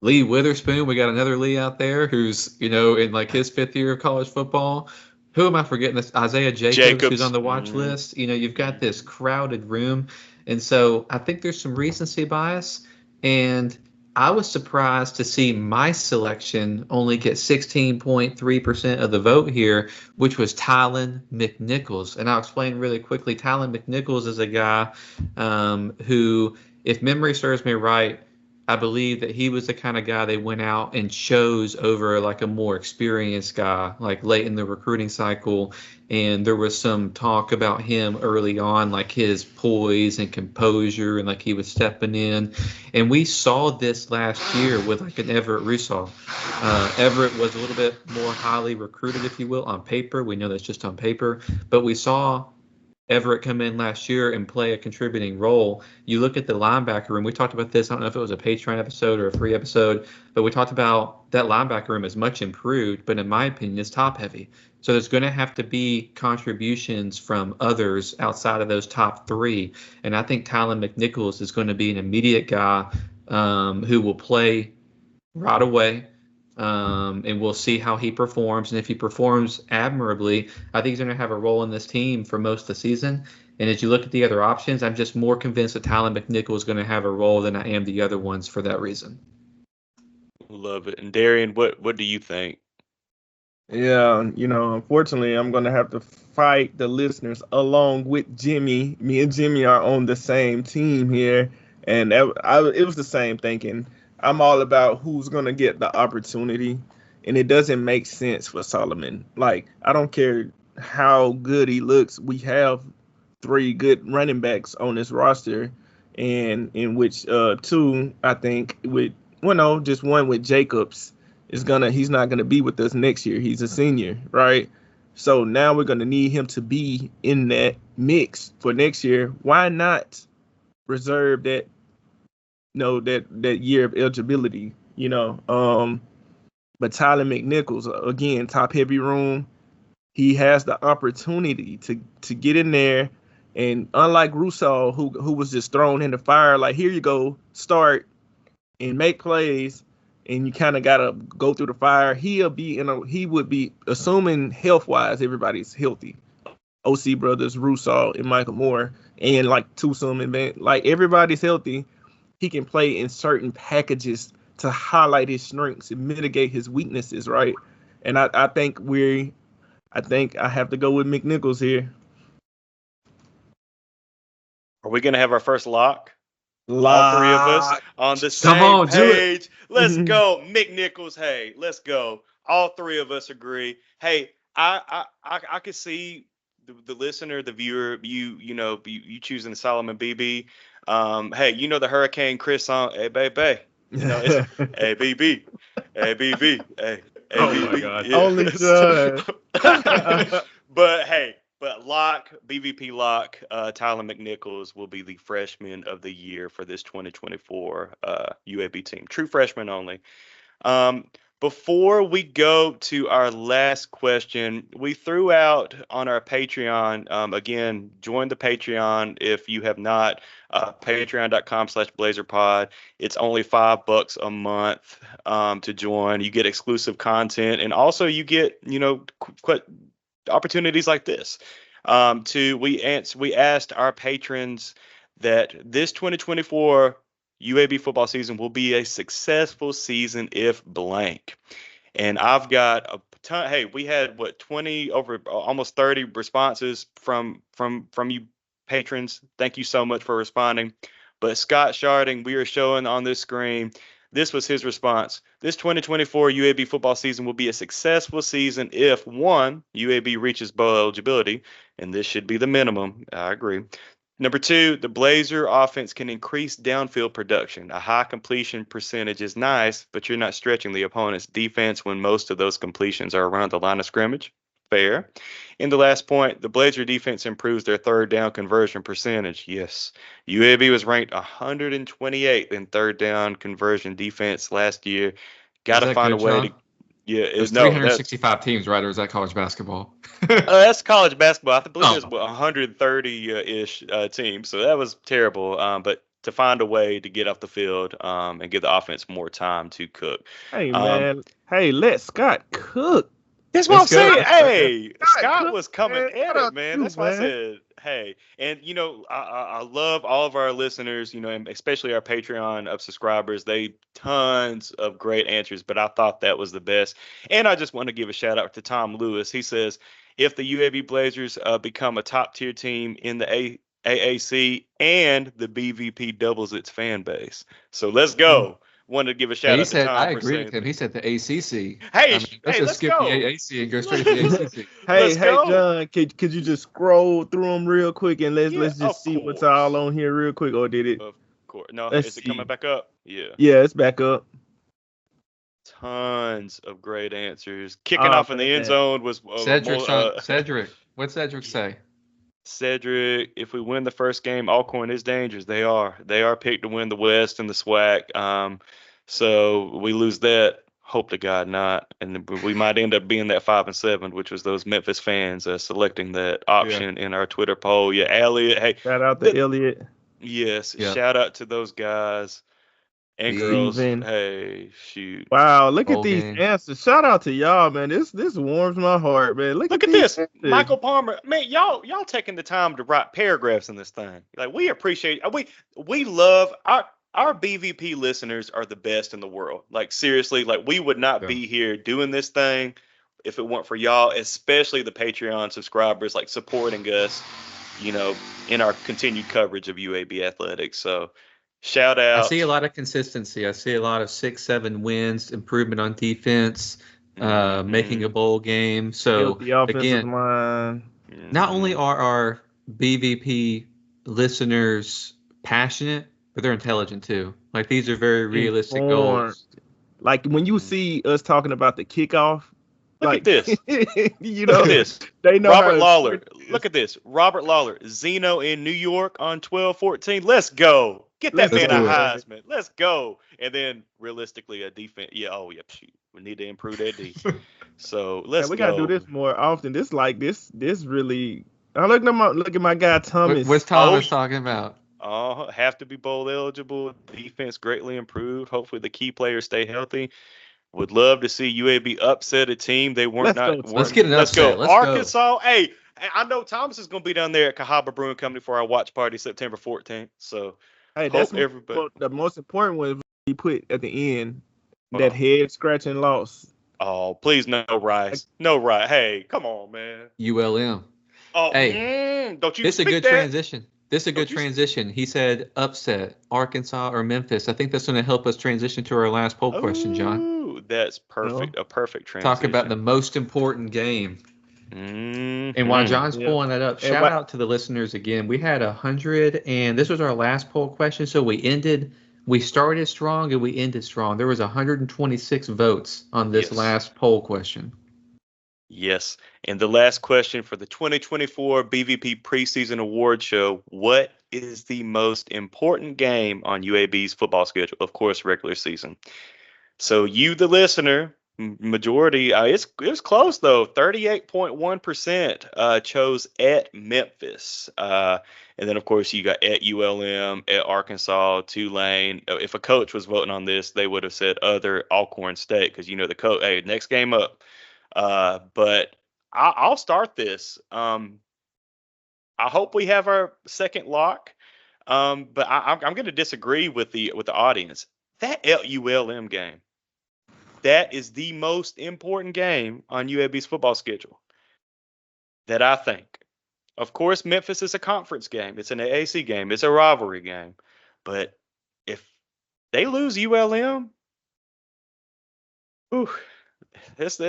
Lee Witherspoon, we got another Lee out there who's, in like his 5th year of college football. Who am I forgetting? This Isaiah Jacobs, who's on the watch list. You've got this crowded room. And so I think there's some recency bias. And I was surprised to see my selection only get 16.3% of the vote here, which was Tylen McNichols. And I'll explain really quickly. Tylen McNichols is a guy who, if memory serves me right, I believe that he was the kind of guy they went out and chose over like a more experienced guy, like late in the recruiting cycle. And there was some talk about him early on, like his poise and composure, and like he was stepping in. And we saw this last year with like an Everett Russaw. Everett was a little bit more highly recruited, if you will, on paper. We know that's just on paper, but we saw Everett come in last year and play a contributing role. You look at the linebacker room. We talked about this. I don't know if it was a Patreon episode or a free episode, but we talked about that linebacker room is much improved, but in my opinion, it's top heavy. So there's going to have to be contributions from others outside of those top 3. And I think Tylen McNichols is going to be an immediate guy who will play right away. And we'll see how he performs. And if he performs admirably, I think he's going to have a role in this team for most of the season. And as you look at the other options, I'm just more convinced that Tylen McNichols is going to have a role than I am the other ones for that reason. Love it. And Darian, what do you think? Yeah, unfortunately, I'm going to have to fight the listeners along with Jimmy. Me and Jimmy are on the same team here. And it was the same thinking. I'm all about who's going to get the opportunity, and it doesn't make sense for Solomon. Like, I don't care how good he looks. We have 3 good running backs on this roster, and in which 2, I think, just one with Jacobs he's not gonna be with us next year. He's a senior, right? So now we're gonna need him to be in that mix for next year. Why not reserve that? That year of eligibility, but Tylen McNichols, again, top heavy room, he has the opportunity to get in there, and unlike Russaw, who was just thrown in the fire, like, here you go, start and make plays, and you kind of gotta go through the fire. He would be, assuming health wise, everybody's healthy. OC brothers, Russaw and Michael Moore, and like Tusum and Ben, like everybody's healthy. He can play in certain packages to highlight his strengths and mitigate his weaknesses, right? And I think I have to go with McNichols here. Are we gonna have our first lock? All 3 of us on the same page. Let's go, McNichols. Hey, let's go. All 3 of us agree. Hey, I could see the listener, the viewer, you choosing the Solomon BB. Hey, the Hurricane Chris song, hey baby, it's ABB, ABB, hey, ABB. Oh my God, yeah. only son. But lock, BVP lock, Tylen McNichols will be the freshman of the year for this 2024 UAB team. True freshman only. Before we go to our last question, we threw out on our Patreon, again, join the Patreon if you have not, patreon.com/blazerpod. It's only $5 a month to join. You get exclusive content, and also you get, opportunities like this. We asked our patrons that this 2024 UAB football season will be a successful season if blank. And I've got a ton. Hey, we had what 20 over almost 30 responses from you patrons. Thank you so much for responding. But Scott Sharding, we are showing on this screen. This was his response. This 2024 UAB football season will be a successful season if one, UAB reaches bowl eligibility, and this should be the minimum. I agree. Number two, the Blazer offense can increase downfield production. A high completion percentage is nice, but you're not stretching the opponent's defense when most of those completions are around the line of scrimmage. Fair. In the last point, the Blazer defense improves their third down conversion percentage. Yes. UAB was ranked 128th in third down conversion defense last year. Got to find a way to. Yeah, there's 365 teams, right? Or is that college basketball? That's college basketball. I believe there's 130-ish teams, so that was terrible. But to find a way to get off the field and give the offense more time to cook. Hey, man. Hey, let Scott cook. That's what I'm saying. Hey, Scott was coming at it, man. That's why I said, hey. And, I love all of our listeners, and especially our Patreon subscribers. They tons of great answers, but I thought that was the best. And I just want to give a shout out to Tom Lewis. He says, if the UAB Blazers become a top-tier team in the AAC and the BVP doubles its fan base. So let's go. Wanted to give a shout out to Tom. I agree with him. He said the ACC. Let's skip go. the AAC and go straight to the ACC. Hey, John, could you just scroll through them real quick and let's just see what's all on here real quick, or did it? Of course. No, is it coming back up? Yeah. Yeah, it's back up. Tons of great answers. Kicking off in the end zone was Cedric. What'd Cedric say? Cedric, if we win the first game, Alcorn is dangerous. They are picked to win the West and the SWAC. So we lose that. Hope to God not, and we might end up being that 5-7, which was those Memphis fans selecting that option in our Twitter poll. Yeah, Elliot. Hey, shout out to Elliot. Yes, shout out to those guys and girls. Hey, shoot! Wow, look at these answers. Shout out to y'all, man. This warms my heart, man. Look at this, Michael Palmer. Man, y'all taking the time to write paragraphs in this thing. Like, we appreciate. We love our BVP listeners are the best in the world. Like, seriously, like, we would not be here doing this thing if it weren't for y'all, especially the Patreon subscribers, like, supporting us, in our continued coverage of UAB athletics. So shout out. I see a lot of consistency. I see a lot of 6-7 wins, improvement on defense, making a bowl game. So again, not only are our BVP listeners passionate, but they're intelligent too. Like, these are very realistic goals. Like, when you see us talking about the kickoff, look at this. Look at this. They know Robert Lawler. Look at this. Robert Lawler. Zeno in New York on 12-14. Let's go. Get that man a Heisman. Let's go. And then realistically, a defense. Yeah. Oh, yeah. Shoot. We need to improve that D. So let's go. We gotta do this more often. This really. I look at my guy Thomas. What's Thomas talking about? Have to be bowl eligible. Defense greatly improved. Hopefully the key players stay healthy. Would love to see UAB upset a team they weren't. Let's get an upset. Let's go. Arkansas. Hey, I know Thomas is going to be down there at Cahaba Brewing Company for our watch party September 14th. So that's everybody. The most important one he put at the end, that head scratching loss. Oh, please, no Rice. No Rice. Hey, come on, man. ULM. Oh, hey, don't you? This is a good transition. He said upset, Arkansas or Memphis. I think that's going to help us transition to our last poll question, John. That's perfect. A perfect transition. Talk about the most important game. Mm-hmm. And while John's pulling that up, shout out to the listeners again. We had 100, and this was our last poll question. So we started strong and we ended strong. There was 126 votes on this last poll question. Yes. And the last question for the 2024 BVP preseason award show: what is the most important game on UAB's football schedule? Of course, regular season. So you, the listener, Majority, it was close though. 38.1% chose at Memphis. And then of course you got at ULM, at Arkansas, Tulane. If a coach was voting on this, they would have said other Alcorn State because the coach. Hey, next game up. But I'll start this. I hope we have our second lock. But I'm going to disagree with the audience. That at ULM game. That is the most important game on UAB's football schedule that I think. Of course, Memphis is a conference game. It's an AAC game. It's a rivalry game. But if they lose ULM, whew, it's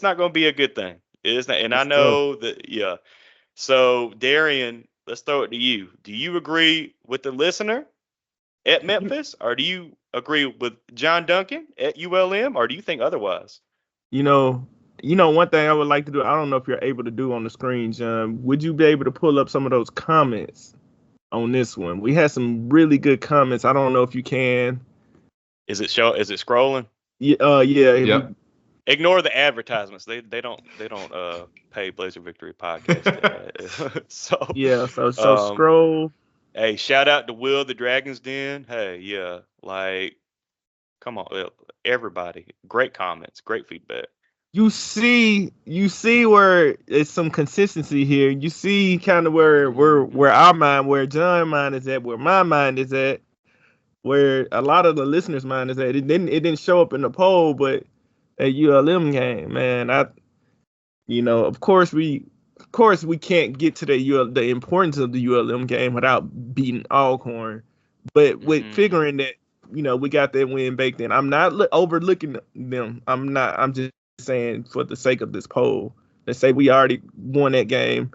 not going to be a good thing. It's not, and I know that, yeah. So, Darian, let's throw it to you. Do you agree with the listener at Memphis, or do you agree with John Duncan at ULM, or do you think otherwise? One thing I would like to do, I don't know if you're able to do on the screen, John. Would you be able to pull up some of those comments on this one? We had some really good comments. I don't know if you can. Is it scrolling? Yeah. Yep. Ignore the advertisements. They don't pay Blazer Victory podcast. So scroll. Hey, shout out to Will the Dragon's Den. Hey, yeah, come on, everybody. Great comments, great feedback. You see where it's some consistency here. You see kind of where our mind, where John's mind is at, where my mind is at, where a lot of the listeners' mind is at. It didn't show up in the poll, but at ULM game, man, of course we can't get to the importance of the ULM game without beating Alcorn, but with figuring that we got that win baked in, I'm not overlooking them. I'm just saying for the sake of this poll, let's say we already won that game.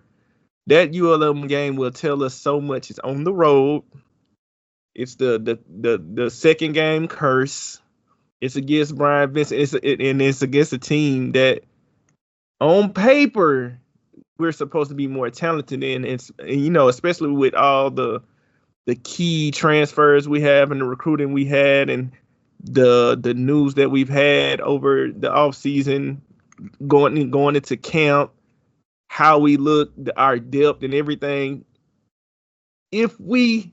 That ULM game will tell us so much. It's on the road. It's the second game curse. It's against Brian Vincent. It's against a team that, on paper, we're supposed to be more talented in. Especially with all the key transfers we have and the recruiting we had and the news that we've had over the offseason, going into camp, how we look, our depth and everything. If we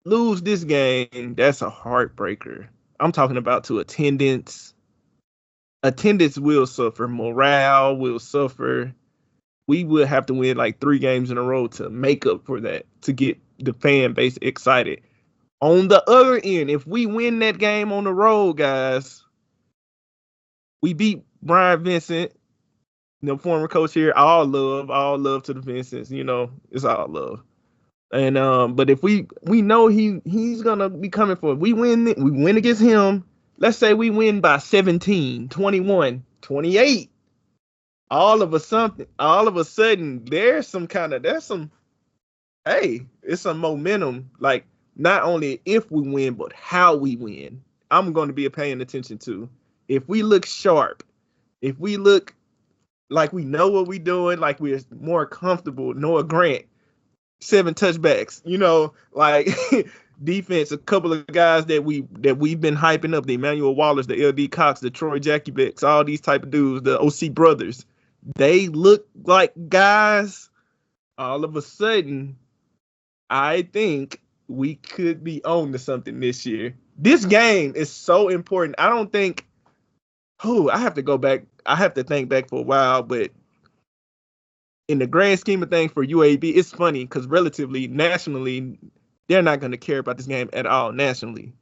lose this game, that's a heartbreaker. I'm talking about to attendance. Attendance will suffer. Morale will suffer. We will have to win like 3 games in a row to make up for that, to get the fan base excited. On the other end, if we win that game on the road, guys, we beat Brian Vincent, former coach here. All love to the Vincents. It's all love. And but if we know he's gonna be coming for it. We win against him. Let's say we win by 17, 21, 28. All of a sudden, it's some momentum. Like, not only if we win, but how we win. I'm going to be paying attention to. If we look sharp, if we look like we know what we're doing, like we're more comfortable. Noah Grant, 7 touchbacks, like defense, a couple of guys that we've been hyping up, the Emmanuel Wallers, the LD Cox, the Troy Jackie-Becks, all these type of dudes, the OC brothers, they look like guys. All of a sudden, I think we could be on to something this year. This game is so important. I don't think, I have to go back. I have to think back for a while, but in the grand scheme of things for UAB, it's funny because relatively nationally, they're not going to care about this game at all nationally.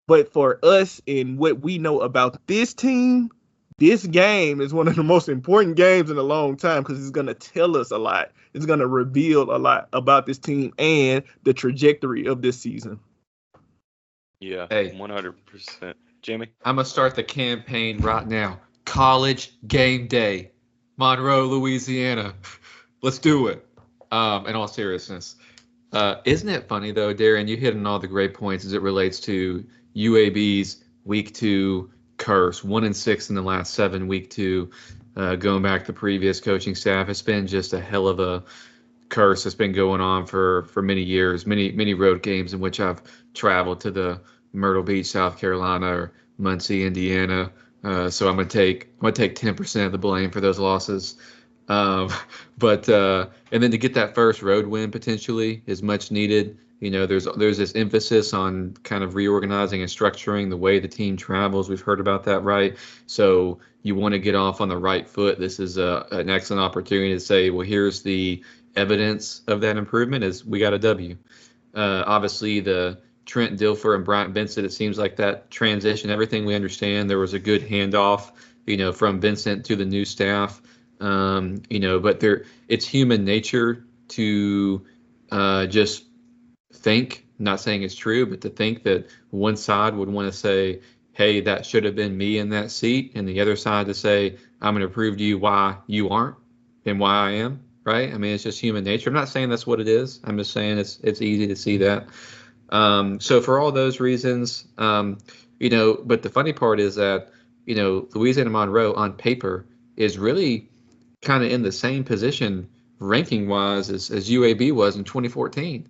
But for us and what we know about this team, this game is one of the most important games in a long time because it's going to tell us a lot. It's going to reveal a lot about this team and the trajectory of this season. Yeah, hey, 100%. Jimmy? I'm going to start the campaign right now. College game day. Monroe, Louisiana. Let's do it. In all seriousness. Isn't it funny, though, Darren, you hit on all the great points as it relates to UAB's Week 2 curse, 1-6 in the last 7, Week 2, going back to the previous coaching staff. It's been just a hell of a curse that's been going on for many years, many road games in which I've traveled to the Myrtle Beach, South Carolina, or Muncie, Indiana, So I'm gonna take 10% of the blame for those losses. Um, and then to get that first road win potentially is much needed. There's this emphasis on kind of reorganizing and structuring the way the team travels. We've heard about that, right? So you want to get off on the right foot. This is an excellent opportunity to say, well, here's the evidence of that improvement is we got a W. Obviously, the Trent Dilfer and Bryant Vincent, it seems like that transition, everything we understand, there was a good handoff, from Vincent to the new staff. But it's human nature to just think, not saying it's true, but to think that one side would want to say, hey, that should have been me in that seat, and the other side to say, I'm going to prove to you why you aren't and why I am, right? I mean, it's just human nature. I'm not saying that's what it is. I'm just saying it's easy to see that. So for all those reasons, but the funny part is that, Louisiana Monroe on paper is really kind of in the same position ranking wise as UAB was in 2014.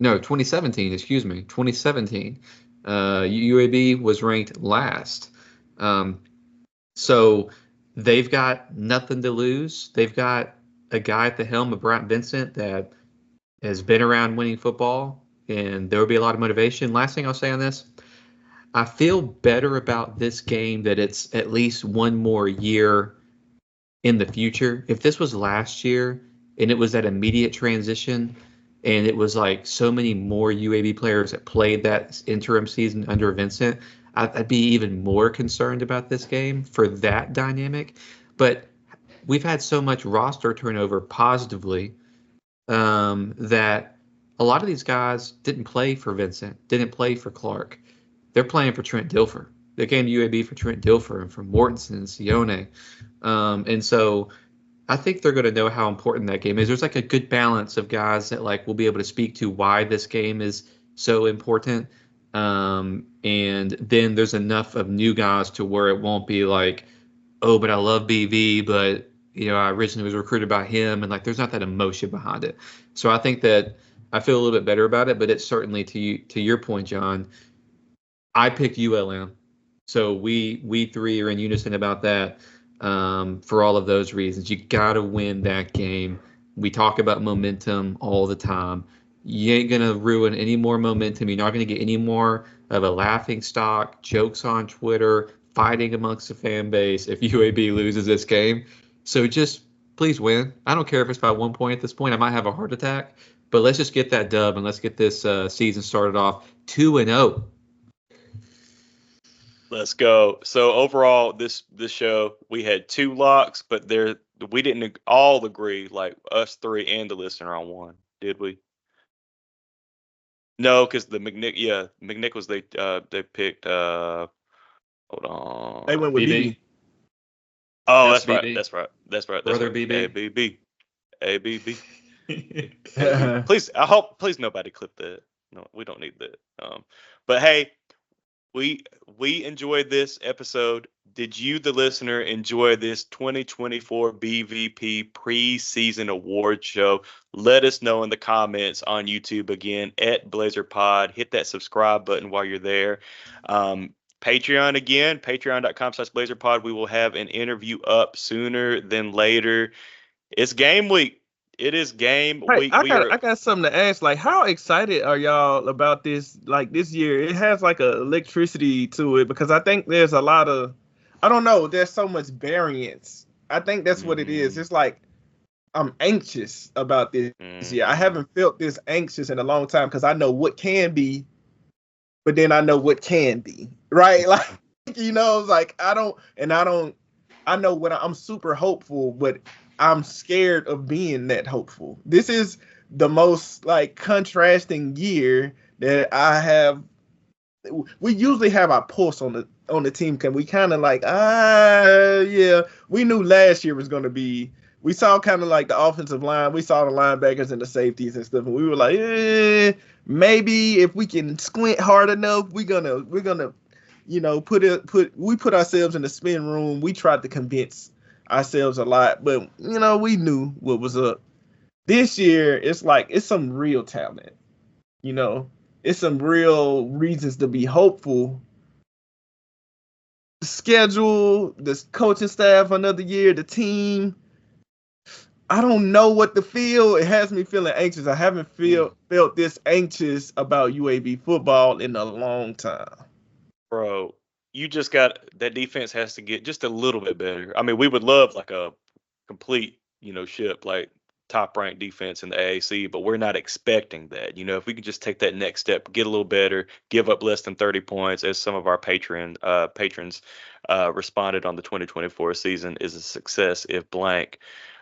No, 2017, excuse me, 2017. UAB was ranked last. So they've got nothing to lose. They've got a guy at the helm of Bryant Vincent that has been around winning football, and there will be a lot of motivation. Last thing I'll say on this, I feel better about this game that it's at least one more year in the future. If this was last year and it was that immediate transition and it was like so many more UAB players that played that interim season under Vincent, I'd be even more concerned about this game for that dynamic. But we've had so much roster turnover positively that a lot of these guys didn't play for Vincent, didn't play for Clark. They're playing for Trent Dilfer. They came to UAB for Trent Dilfer and for Mortensen and Sione. And so I think they're going to know how important that game is. There's like a good balance of guys that like will be able to speak to why this game is so important. And then there's enough of new guys to where it won't be like, oh, but I love BV, but I originally was recruited by him, and like there's not that emotion behind it. So I think that I feel a little bit better about it, but it's certainly to your point, John. I picked ULM, so we three are in unison about that. For all of those reasons, you got to win that game. We talk about momentum all the time. You ain't gonna ruin any more momentum. You're not gonna get any more of a laughing stock, jokes on Twitter, fighting amongst the fan base if UAB loses this game. So just please win. I don't care if it's by 1 point at this point. I might have a heart attack, but let's just get that dub and let's get this season started off 2-0. Let's go. So overall, this show we had 2 locks, but we didn't all agree, like us 3 and the listener, on one, did we? No, because McNick was they picked. Hold on. They went with BB. BB. Oh, That's that's right. BB. That's right. That's right. Brother right. BB. ABB. Please nobody clip that. No, we don't need that. But hey, we enjoyed this episode. Did you, the listener, enjoy this 2024 BVP preseason award show? Let us know in the comments on YouTube again at Blazer Pod. Hit that subscribe button while you're there. Patreon again, patreon.com/BlazerPod. We will have an interview up sooner than later. It's game week. It is game Hey, week. I got something to ask. Like, how excited are y'all about this? Like this year, it has like a electricity to it because I think there's a lot of, I don't know, there's so much variance. I think that's what it is. It's like I'm anxious about this year. I haven't felt this anxious in a long time because I know what can be, but then I know what can be, right? Like, it's like I know what I'm super hopeful, but I'm scared of being that hopeful. This is the most like contrasting year that I have. We usually have our pulse on the team, can we kind of like yeah, we knew last year was going to be. We saw kind of like the offensive line, we saw the linebackers and the safeties and stuff, and we were like, maybe if we can squint hard enough, we're gonna put ourselves in the spin room. We tried to convince ourselves a lot, but we knew what was up. This year, it's like it's some real talent. It's some real reasons to be hopeful. schedule, the coaching staff another year, the team. I don't know what to feel. It has me feeling anxious. I haven't felt this anxious about UAB football in a long time. Bro, you just got that defense has to get just a little bit better. I mean, we would love like a complete, ship like top ranked defense in the AAC, but we're not expecting that. If we could just take that next step, get a little better, give up less than 30 points, as some of our patrons responded on the 2024 season, is a success if blank.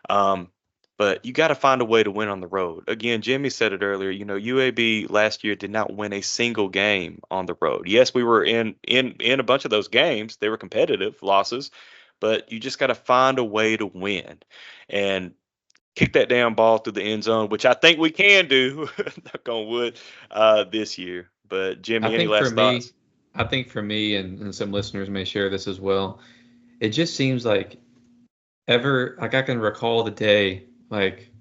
Um, but you got to find a way to win on the road. Again, Jimmy said it earlier. UAB last year did not win a single game on the road. Yes, we were in a bunch of those games. They were competitive losses, but you just got to find a way to win and kick that damn ball through the end zone, which I think we can do, knock on wood, this year. But Jimmy, any last thoughts? I think for me, and some listeners may share this as well, it just seems like I can recall the day like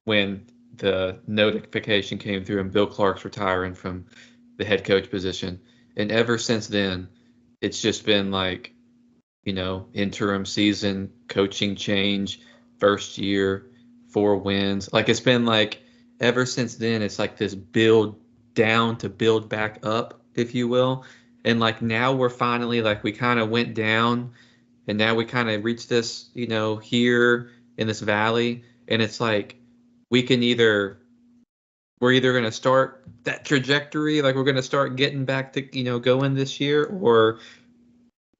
when the notification came through and Bill Clark's retiring from the head coach position. And ever since then, it's just been like, interim season, coaching change, first year, 4 wins. Like it's been like ever since then, it's like this build down to build back up, if you will. And like now we're finally like we kind of went down and now we kind of reached this, here in this valley. And it's like we're either going to start that trajectory, like we're going to start getting back to, going this year, or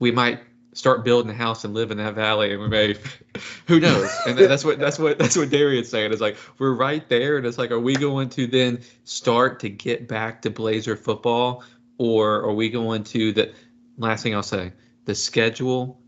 we might start building a house and live in that valley, and we may, who knows? And that's what Darian's saying. It's like we're right there, and it's like, are we going to then start to get back to Blazer football, or are we going to the last thing I'll say, the schedule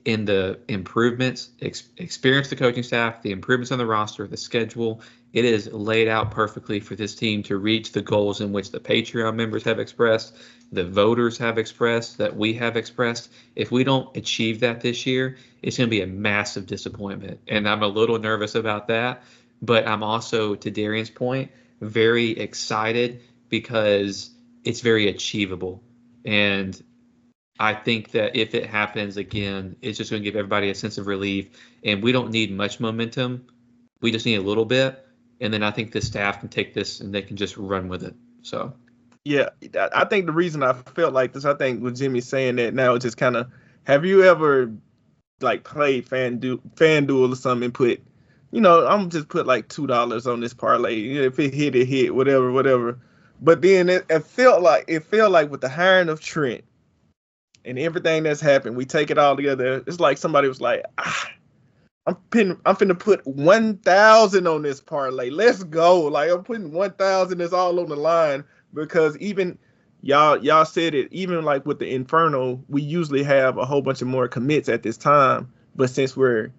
in the improvements, experience the coaching staff, the improvements on the roster, the schedule, it is laid out perfectly for this team to reach the goals in which the Patreon members have expressed, the voters have expressed, that we have expressed. If we don't achieve that this year, it's going to be a massive disappointment. And I'm a little nervous about that. But I'm also, to Darian's point, very excited because it's very achievable. And I think that if it happens again, it's just going to give everybody a sense of relief. And we don't need much momentum. We just need a little bit. And then I think the staff can take this and they can just run with it. So, yeah, I think the reason I felt like this, I think with Jimmy saying that now, it's just kind of, have you ever like played FanDuel or something and put, I'm just put like $2 on this parlay. If it hit, whatever. But then it felt like with the hiring of Trent, and everything that's happened, we take it all together. It's like somebody was like, I'm finna put 1,000 on this parlay. Let's go. Like I'm putting 1,000. It's all on the line because even y'all said it. Even like with the Inferno, we usually have a whole bunch of more commits at this time. But since we're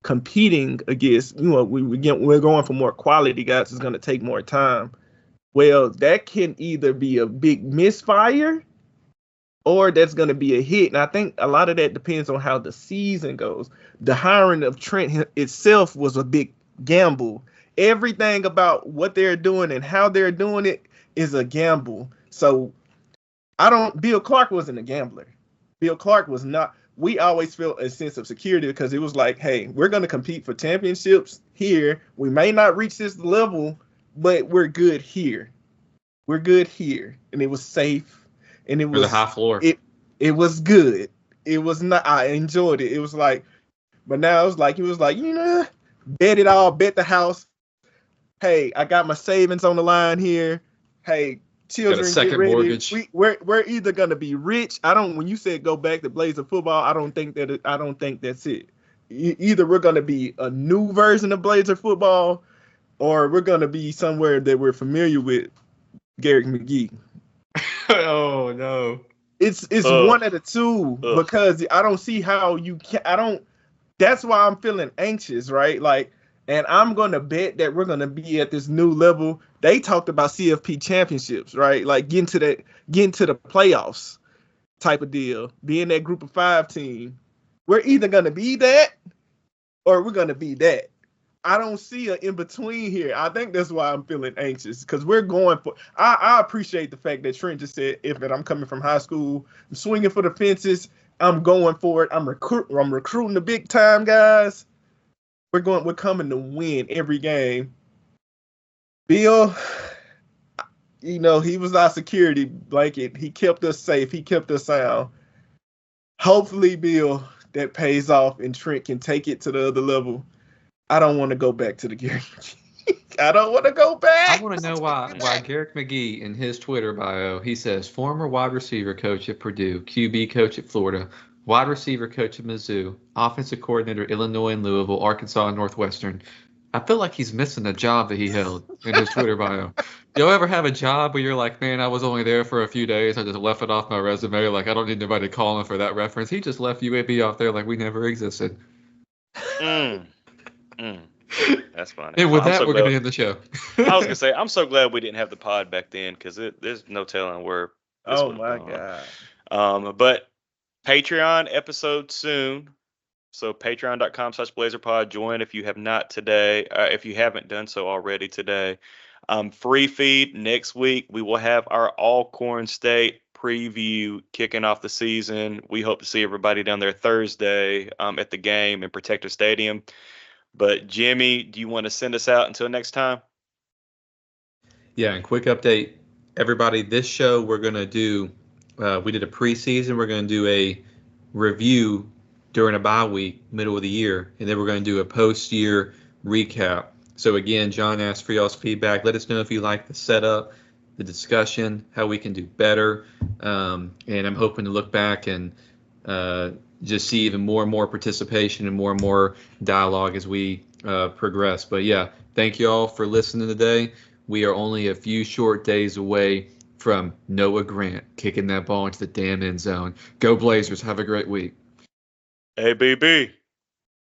competing against, we're going for more quality guys. It's gonna take more time. Well, that can either be a big misfire, or that's going to be a hit. And I think a lot of that depends on how the season goes. The hiring of Trent itself was a big gamble. Everything about what they're doing and how they're doing it is a gamble. So Bill Clark wasn't a gambler. Bill Clark was not. We always felt a sense of security because it was like, hey, we're going to compete for championships here. We may not reach this level, but we're good here. We're good here. And it was safe. And it was a high floor. It was good. It was not. I enjoyed it. It was like, but now it was like, bet it all, bet the house. Hey, I got my savings on the line here. Hey, children, got a second get ready. Mortgage. We're either gonna be rich. When you said go back to Blazer football, I don't think that's it. Either we're gonna be a new version of Blazer football, or we're gonna be somewhere that we're familiar with, Garrick McGee. Oh no! It's one of the two because I don't see how you can. That's why I'm feeling anxious, right? Like, and I'm gonna bet that we're gonna be at this new level. They talked about CFP championships, right? Like getting to the playoffs type of deal, being that group of 5 team. We're either gonna be that or we're gonna be that. I don't see an in between here. I think that's why I'm feeling anxious because we're going for. I appreciate the fact that Trent just said, "If I'm coming from high school, I'm swinging for the fences. I'm going for it. I'm recruiting the big time guys. We're coming to win every game. Bill, he was our security blanket. He kept us safe. He kept us sound. Hopefully, Bill, that pays off and Trent can take it to the other level. I don't want to go back to the Gary McGee. I don't want to go back. I want to know why Garrick McGee in his Twitter bio, he says former wide receiver coach at Purdue, QB coach at Florida, wide receiver coach at Mizzou, offensive coordinator Illinois and Louisville, Arkansas and Northwestern. I feel like he's missing a job that he held in his Twitter bio. Y'all ever have a job where you're like, man, I was only there for a few days. I just left it off my resume. Like, I don't need nobody calling for that reference. He just left UAB off there like we never existed. That's funny. And with that, we're going to end the show. I was going to say, I'm so glad we didn't have the pod back then because there's no telling where this would have gone. God. But Patreon episode soon. So patreon.com/blazerpod. Join if you have not today. If you haven't done so already today. Free feed next week. We will have our Alcorn State preview kicking off the season. We hope to see everybody down there Thursday at the game in Protective Stadium. But Jimmy, do you want to send us out until next time? Yeah, and quick update, everybody. This show we're going to do, we did a preseason. We're going to do a review during a bye week, middle of the year, and then we're going to do a post-year recap. So again, John asked for y'all's feedback. Let us know if you like the setup, the discussion, how we can do better. And I'm hoping to look back and just see even more and more participation and more dialogue as we progress. But yeah, thank you all for listening today. We are only a few short days away from Noah Grant kicking that ball into the damn end zone. Go Blazers. Have a great week. ABB.